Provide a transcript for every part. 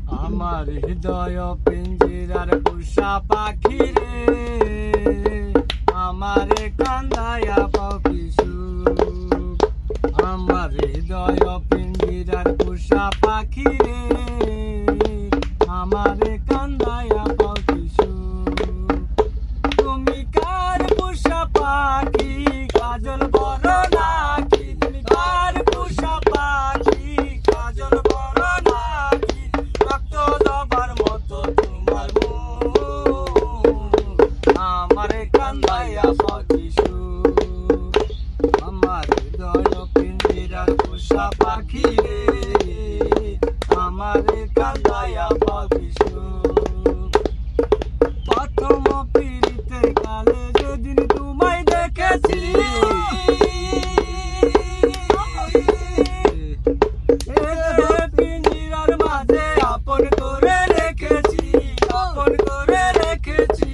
আমার হৃদয় পিঞ্জিরার পোষা পাখি রে, আমারে কান্দায়া পাবি সুখ। আমার হৃদয় পিঞ্জিরার পোষা পাখি রে, আমারে কান্দায়া পাবি সুখ। তুমি কার পোষা পাখি কাজল বড় নাকি? তুমি কার পোষা পাখি কাজল বড় নাকি? রক্ত জবার মতো তোমার আমারে কান্দায়া পাবি সুখ। আমার হৃদয় পিঞ্জিরার পোষা পাখি রে, আমারে কান্দায়া পাবি সুখ। প্রথম পিড়িতে কালে যেদিন তোমায় দেখেছি, পিঞ্জিরার মাঝে আপন করে রেখেছি, আপন করে রেখেছি।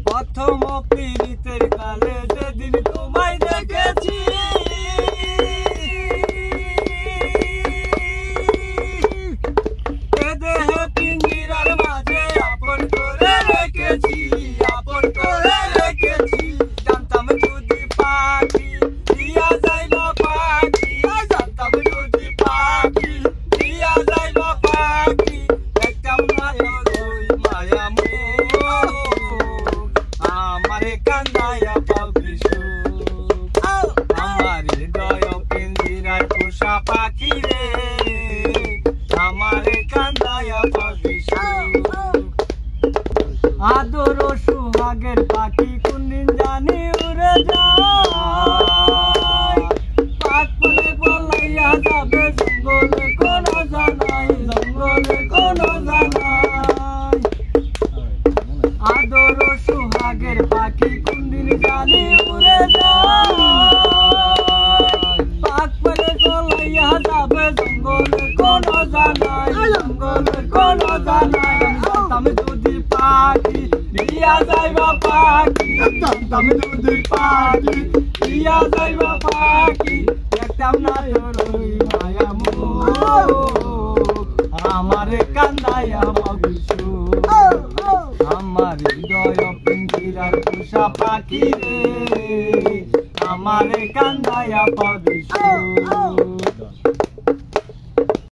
প্রথম পিড়িতের কালে যেদিন তোমায় দেখেছি, দেহে পিঞ্জিরার মাঝে আপন করে রেখেছি, আপন করে রেখেছি। জানতাম যদি পাখি দিয়া যাইবা পাখি, জানতাম যদি পাখি দিয়া যাইবা পাখি, দেখতাম না ওই মায়া মুখ, আমারে কান্দায়া পাবি সুখ। আমার হৃদয় পিঞ্জিরার পোষা পাখি রে, আমারে কান্দায়া পাবি সুখ। আদর সুহাগের পাখি কোনদিন জানি উড়ে যায়, পাক পলে পলাইয়া যাবে জঙ্গলে কোনো জানাই, জঙ্গলে কোনো জানাই। আদর সুহাগের পাখি কোনদিন জানি উড়ে যায়, পাক পলে পলাইয়া যাবে জঙ্গলে কোনো জানাই, জঙ্গলে কোনো জানাই। আমি যদি পাখি দিয়া যাইবা পাখি, জানতাম যদি পাখি দিয়া যাইবা পাখি, দেখতাম না তোর ওই মায়া মুখ, আমারে কান্দায়া পাবি সুখ। আমার হৃদয় পিঞ্জিরার পোষা পাখি রে, আমারে কান্দায়া পাবি সুখ।